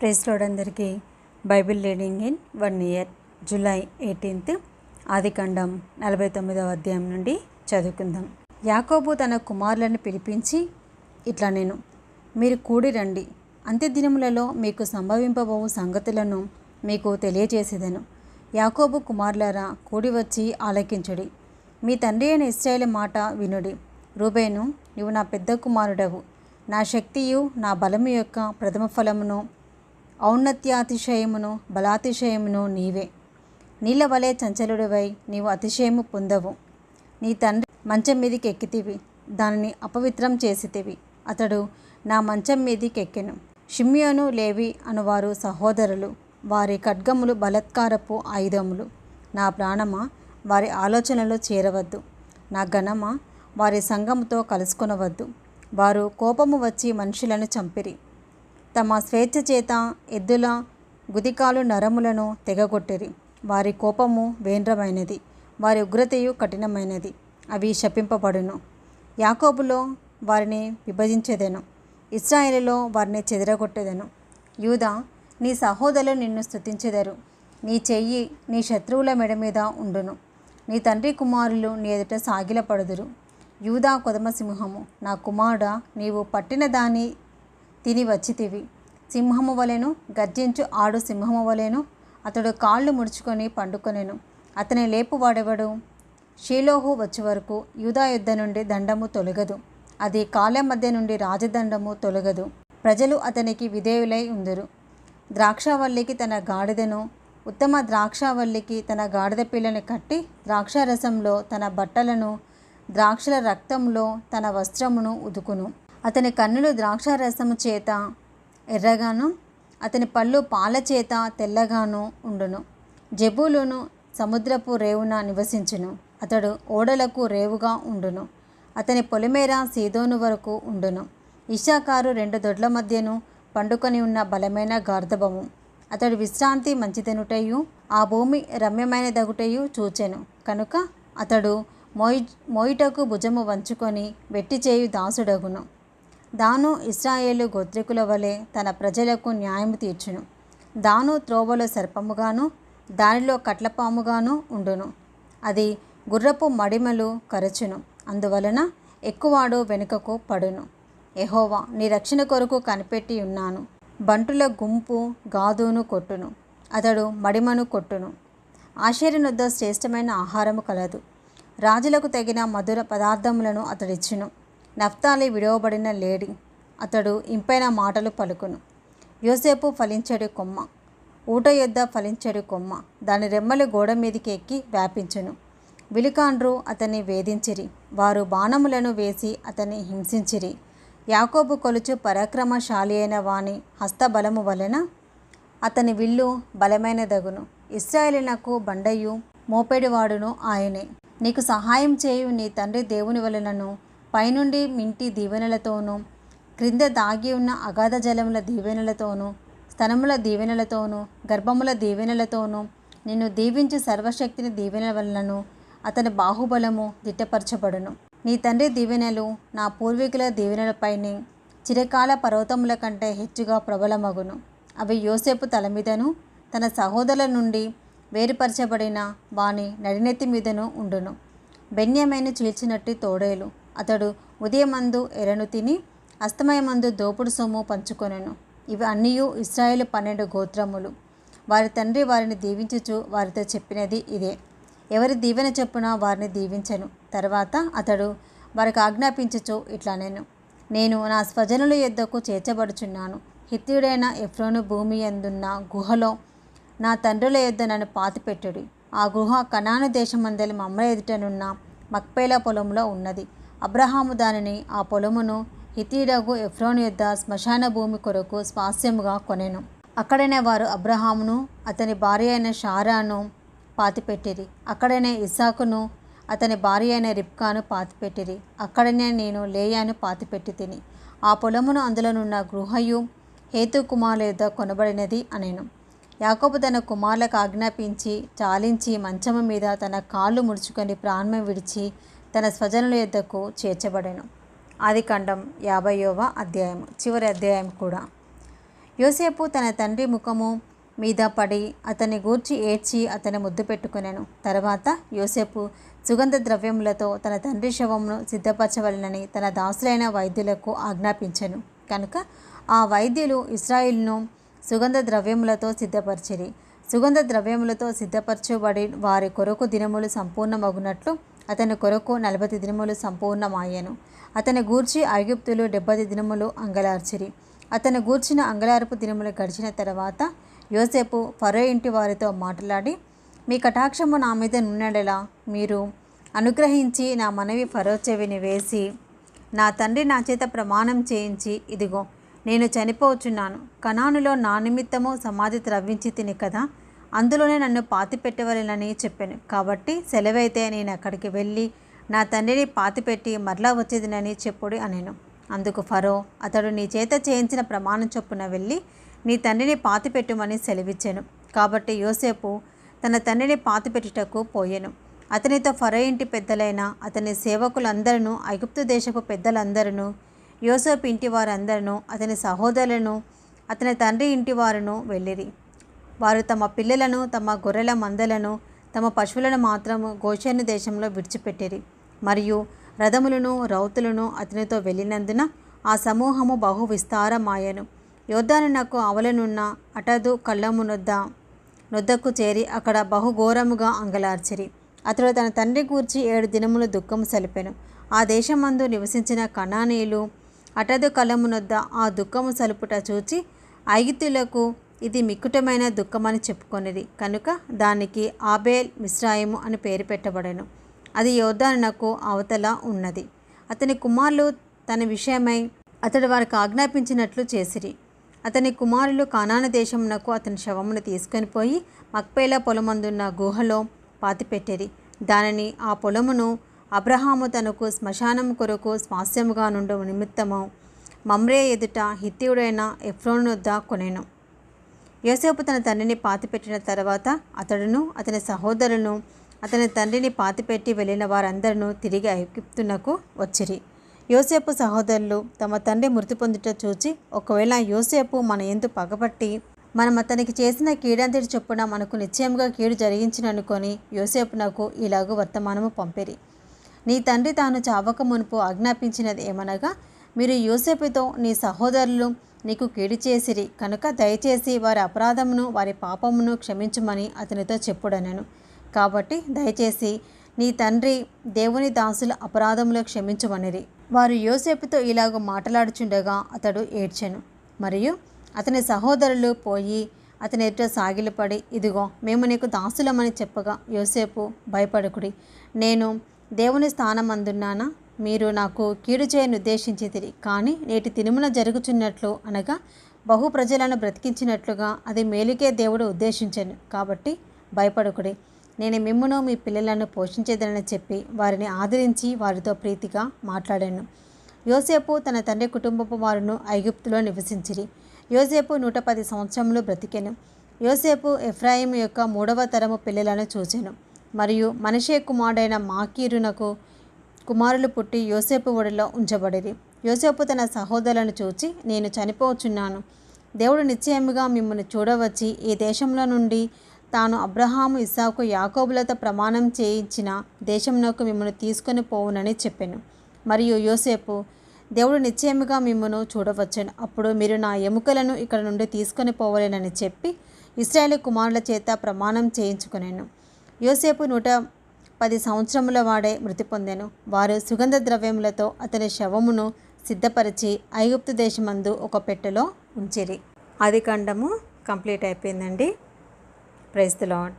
Praise lord అందరికీ Bible reading in 1 year July 18th ఆదికాండం 49వ అధ్యాయం నుండి చదువుకుందాం. యాకోబు తన కుమారులను పిలిపించి ఇట్లా నేను మీరు కూడి రండి, అంత్యదినములలో మీకు సంభవింపబోవు సంగతులను మీకు తెలియజేసేదను. యాకోబు కుమారులారా, కూడి వచ్చి ఆలకించుడి, మీ తండ్రి అయిన ఇశ్రాయేలు మాట వినుడి. రూబేను, నీవు నా పెద్ద కుమారుడవు, నా శక్తియు నా బలము యొక్క ప్రథమ ఫలమును, ఔన్నత్యాతిశయమును బలాతిశయమును నీవే. నీళ్ళ వలె చంచలుడివై నీవు అతిశయము పొందవు. నీ తండ్రి మంచం మీదికి ఎక్కితివి, దానిని అపవిత్రం చేసితివి. అతడు నా మంచం మీదికి ఎక్కెను. షిమ్యోను లేవి అనువారు సహోదరులు, వారి ఖడ్గములు బలత్కారపు ఆయుధములు. నా ప్రాణమా, వారి ఆలోచనలో చేరవద్దు. నా ఘనమా, వారి సంఘముతో కలుసుకొనవద్దు. వారు కోపము వచ్చి మనుషులను చంపిరి. తమ స్వేచ్ఛ చేత ఎద్దుల గుదికాలు నరములను తెగగొట్టిరి. వారి కోపము వేంద్రమైనది, వారి ఉగ్రతయు కఠినమైనది. అవి శపింపబడును. యాకోబులో వారిని విభజించెదను, ఇశ్రాయేలులో వారిని చెదరగొట్టెదను. యూదా, నీ సహోదరులు నిన్ను స్తుతించెదరు. నీ చెయ్యి నీ శత్రువుల మెడ మీద ఉండును. నీ తండ్రి కుమారులు నీ ఎదుట సాగిలపడుదురు. యూదా కొదమ సింహము, నా కుమారుడా, నీవు పట్టిన దాన్ని తిని వచ్చితివి. సింహము వలెను, గర్జించు ఆడు సింహము వలెను అతడు కాళ్ళు ముడుచుకొని పండుకొనెను. అతని లేపువాడెవడు? షీలోహు వచ్చే వరకు యూదా యుద్ధ నుండి దండము తొలగదు, అది కాళ్ళ మధ్య నుండి రాజదండము తొలగదు. ప్రజలు అతనికి విధేయులై ఉందురు. ద్రాక్షావల్లికి తన గాడిదను, ఉత్తమ ద్రాక్షావల్లికి తన గాడిద పిల్లని కట్టి, ద్రాక్షారసంలో తన బట్టలను, ద్రాక్షల రక్తంలో తన వస్త్రమును ఉదుకును. అతని కన్నులు ద్రాక్షారసము చేత ఎర్రగాను, అతని పళ్ళు పాల చేత తెల్లగాను ఉండును. జెబూలూను సముద్రపు రేవున నివసించును. అతడు ఓడలకు రేవుగా ఉండును. అతని పొలిమేర సీదోను వరకు ఉండును. ఇశ్శాఖారు 2 దొడ్ల మధ్యను పండుకొని ఉన్న బలమైన గార్ధబము. అతడు విశ్రాంతి మంచిదనుటయు ఆ భూమి రమ్యమైన దగుటయు చూచెను. కనుక అతడు మోయుటకు భుజము వంచుకొని వెట్టి చేయు దాసుడగును. దాను ఇశ్రాయేలు గోత్రికుల వలె తన ప్రజలకు న్యాయము తీర్చును. దాను త్రోవలో సర్పముగాను, దానిలో కట్లపాముగాను ఉండును. అది గుర్రపు మడిమలు కరచును, అందువలన ఎక్కువాడు వెనుకకు పడును. యెహోవా, నీ రక్షణ కొరకు కనిపెట్టి ఉన్నాను. బంటుల గుంపు గాదును కొట్టును, అతడు మడిమను కొట్టును. ఆషేరునొద్ద శ్రేష్టమైన ఆహారము కలదు, రాజులకు తగిన మధుర పదార్థములను అతడిచ్చును. నఫ్తాలి విడవబడిన లేడి, అతడు ఇంపైన మాటలు పలుకును. యోసేపు ఫలించడి కొమ్మ, ఊట యొద్ద ఫలించడి కొమ్మ, దాని రెమ్మలు గోడ మీదికి ఎక్కి వ్యాపించును. విలుకాండ్రు అతన్ని వేధించిరి, వారు బాణములను వేసి అతన్ని హింసించిరి. యాకోబు కొలుచు పరాక్రమశాలి అయిన వాని హస్తబలము వలన అతని విల్లు బలమైనదగును. ఇశ్రాయేలునకు బండయు మోపెడివాడును ఆయనే. నీకు సహాయం చేయు నీ తండ్రి దేవుని వలనను, పైనుండి మింటి దీవెనలతోనూ, క్రింద దాగి ఉన్న అగాధ జలముల దీవెనలతోనూ, స్తనముల దీవెనలతోనూ, గర్భముల దీవెనలతోనూ, నిన్ను దీవించి సర్వశక్తిని దీవెనల వలనను అతని బాహుబలము దిట్టపరచబడును. నీ తండ్రి దీవెనలు నా పూర్వీకుల దీవెనలపైనే చిరకాల పర్వతముల కంటే హెచ్చుగా ప్రబలమగును. అవి యోసేపు తల మీదను, తన సహోదరుల నుండి వేరుపరచబడిన వాని నడినెత్తి మీదను ఉండును. బెన్యామీను చీల్చినట్టు తోడేలు, అతడు ఉదయమందు ఎరను తిని అస్తమయమందు దోపుడు సొమ్ము పంచుకొనెను. ఇవి అన్నీయు ఇశ్రాయేలు 12 గోత్రములు. వారి తండ్రి వారిని దీవించుచు వారితో చెప్పినది ఇదే. ఎవరి దీవెన చొప్పున వారిని దీవించెను. తర్వాత అతడు వారికి ఆజ్ఞాపించుచు ఇట్లా నేను నా స్వజనుల యొద్దకు చేర్చబడుచున్నాను. హిత్తీయుడైన ఎఫ్రోను భూమి యందున్న గుహలో నా తండ్రుల యొద్ద నన్ను పాతిపెట్టుడి. ఆ గుహ కనాను దేశమందలి మమ్మ ఎదుటనున్న మక్పేలా పొలంలో ఉన్నది. అబ్రహాము దానిని, ఆ పొలమును హిత్తీయుడగు ఎఫ్రోను యొద్ద శ్మశాన భూమి కొరకు స్వాస్యముగా కొనెను. అక్కడనే వారు అబ్రహామును, అతని భార్య అయిన షారాను పాతిపెట్టిరి. అక్కడనే ఇస్సాకును, అతని భార్య అయిన రిబ్కాను పాతిపెట్టిరి. అక్కడనే నేను లేయాను పాతిపెట్టి తిని. ఆ పొలమును అందులోనున్న గృహయు హేతు కుమారుల యొద్ద కొనబడినది అనెను. యాకోబు తన కుమారులకు ఆజ్ఞాపించి చాలించి మంచము మీద తన కాళ్ళు ముడుచుకొని ప్రాణం విడిచి తన స్వజనుల యొద్దకు చేర్చబడెను. ఆదికాండం 50వ అధ్యాయము, చివరి అధ్యాయం కూడా. యోసేపు తన తండ్రి ముఖము మీద పడి అతన్ని గూర్చి ఏడ్చి అతని ముద్దు పెట్టుకునేను. తర్వాత యోసేపు సుగంధ ద్రవ్యములతో తన తండ్రి శవమును సిద్ధపరచవలనని తన దాసులైన వైద్యులకు ఆజ్ఞాపించెను. కనుక ఆ వైద్యులు ఇశ్రాయేలును సుగంధ ద్రవ్యములతో సిద్ధపరిచిరి. సుగంధ ద్రవ్యములతో సిద్ధపరచబడి వారి కొరకు దినములు సంపూర్ణమగునట్లు అతని కొరకు 40 దినములు సంపూర్ణమాయెను. అతని గూర్చి ఐగుప్తులు 70 దినములు అంగలార్చిరి. అతను గూర్చిన అంగలార్పు దినములు గడిచిన తర్వాత యోసేపు ఫరో ఇంటి వారితో మాట్లాడి, మీ కటాక్షము నా మీద నున్నడలా మీరు అనుగ్రహించి నా మనవి ఫరో చెవిని వేసి నా తండ్రి నా చేత ప్రమాణం చేయించి, ఇదిగో నేను చనిపోవచ్చున్నాను, కనానులో నా నిమిత్తము సమాధి త్రవ్వించి తిని కదా, అందులోనే నన్ను పాతిపెట్టవలెనని చెప్పాను. కాబట్టి సెలవైతే నేను అక్కడికి వెళ్ళి నా తండ్రిని పాతిపెట్టి మరలా వచ్చేదినని చెప్పుడు అనెను. అందుకు ఫరో, అతడు నీ చేత చేయించిన ప్రమాణం చొప్పున వెళ్ళి నీ తండ్రిని పాతిపెట్టుమని సెలవిచ్చాను. కాబట్టి యోసేపు తన తండ్రిని పాతిపెట్టుటకు పోయెను. అతనితో ఫరో ఇంటి పెద్దలైన అతని సేవకులందరూ, ఐగుప్తు దేశపు పెద్దలందరూ, యోసేపు ఇంటి వారందరూ, అతని సహోదరులను, అతని తండ్రి ఇంటి వారును వెళ్ళిరి. వారు తమ పిల్లలను, తమ గొర్రెల మందలను, తమ పశువులను మాత్రము గోషెను దేశంలో విడిచిపెట్టిరి. మరియు రథములను రౌతులను అతనితో వెళ్ళినందున ఆ సమూహము బహు విస్తారమాయెను. యోర్దానునకు ఆవలనున్న అటదు కళ్ళము నొద్దకు చేరి అక్కడ బహుఘోరముగా అంగలార్చిరి. అతడు తన తండ్రి గూర్చి 7 దినములు దుఃఖము సలిపెను. ఆ దేశమందు నివసించిన కనానీయులు అటదు కళ్ళము నొద్ద ఆ దుఃఖము సలుపుట చూచి ఐగుప్తీయులకు ఇది మిక్కుటమైన దుఃఖమని చెప్పుకొనిరి. కనుక దానికి ఆబేల్ మిస్రాయిము అని పేరు పెట్టబడెను. అది యోర్దానునకు అవతల ఉన్నది. అతని కుమారులు తన విషయమై అతడు వారికి ఆజ్ఞాపించినట్లు చేసిరి. అతని కుమారులు కానాను దేశమునకు అతని శవమును తీసుకొని పోయి మక్పేలా పొలమందున్న గుహలో పాతిపెట్టిరి. దానిని ఆ పొలమును అబ్రహాము తనకు శ్మశానం కొరకు స్వాస్యముగా నుండు నిమిత్తము మమ్రే ఎదుట హిత్తీయుడైన ఎఫ్రోను వద్ద కొనెను. యోసేపు తన తండ్రిని పాతిపెట్టిన తర్వాత అతడును అతని సహోదరులను అతని తండ్రిని పాతిపెట్టి వెళ్ళిన వారందరూ తిరిగి ఐగుప్తునకు వచ్చిరి. యోసేపు సహోదరులు తమ తండ్రి మృతి పొందుట చూచి, ఒకవేళ యోసేపు మన యందు పగపట్టి మనం అతనికి చేసిన కీడంతటి చొప్పున మనకు నిశ్చయంగా కీడు జరిగించిననుకొని యోసేపునకు ఇలాగూ వర్తమానము పంపిరి. నీ తండ్రి తాను చావక మునుపు ఆజ్ఞాపించినది ఏమనగా, మీరు యోసేపుతో నీ సహోదరులు నీకు కీడు చేసిరి కనుక దయచేసి వారి అపరాధమును వారి పాపమును క్షమించుమని అతనితో చెప్పుడనెను. కాబట్టి దయచేసి నీ తండ్రి దేవుని దాసుల అపరాధములు క్షమించుమనిరి. వారు యోసేపుతో ఇలాగ మాట్లాడుచుండగా అతడు ఏడ్చెను. మరియు అతని సహోదరులు పోయి అతని ఎదుట సాగిలపడి, ఇదిగో మేము నీకు దాసులమని చెప్పగా యోసేపు, భయపడకుడి, నేను దేవుని స్థానమందున్నానా? మీరు నాకు కీడు చేయని ఉద్దేశించితిరి, కానీ నేటి దినమున జరుగుచున్నట్లు అనగా బహు ప్రజలను బ్రతికించినట్లుగా అది మేలుకే దేవుడు ఉద్దేశించెను. కాబట్టి భయపడకుడి, నేను మిమ్మును మీ పిల్లలను పోషించేదనని చెప్పి వారిని ఆదరించి వారితో ప్రీతిగా మాట్లాడాను. యోసేపు తన తండ్రి కుటుంబపు వారును ఐగుప్తులో నివసించిరి. యోసేపు 110 సంవత్సరములు బ్రతికెను. యోసేపు ఎఫ్రాయిము యొక్క 3వ తరము పిల్లలను చూచెను. మరియు మనషే కుమారుడైన మాకీరునకు కుమారులు పుట్టి యోసేపు ఒడిలో ఉంచబడిరి. యోసేపు తన సహోదరులను చూచి, నేను చనిపోవచ్చున్నాను, దేవుడు నిశ్చయముగా మిమ్మల్ని చూడవచ్చి ఈ దేశంలో నుండి తాను అబ్రహాము, ఇస్సాకు, యాకోబులతో ప్రమాణం చేయించిన దేశమునకు మిమ్మల్ని తీసుకొని పోవునని చెప్పాను. మరియు యోసేపు, దేవుడు నిశ్చయముగా మిమ్మను చూడవచ్చును, అప్పుడు మీరు నా ఎముకలను ఇక్కడ నుండి తీసుకొని పోవలేనని చెప్పి ఇశ్రాయేలు కుమారుల చేత ప్రమాణం చేయించుకొనెను. యోసేపు 110 సంవత్సరముల వాడే మృతి పొందెను. వారు సుగంధ ద్రవ్యములతో అతని శవమును సిద్ధపరిచి ఐగుప్తు దేశమందు ఒక పెట్టెలో ఉంచిరి. ఆదికాండము కంప్లీట్ అయిపోయిందండి. Praise the lord.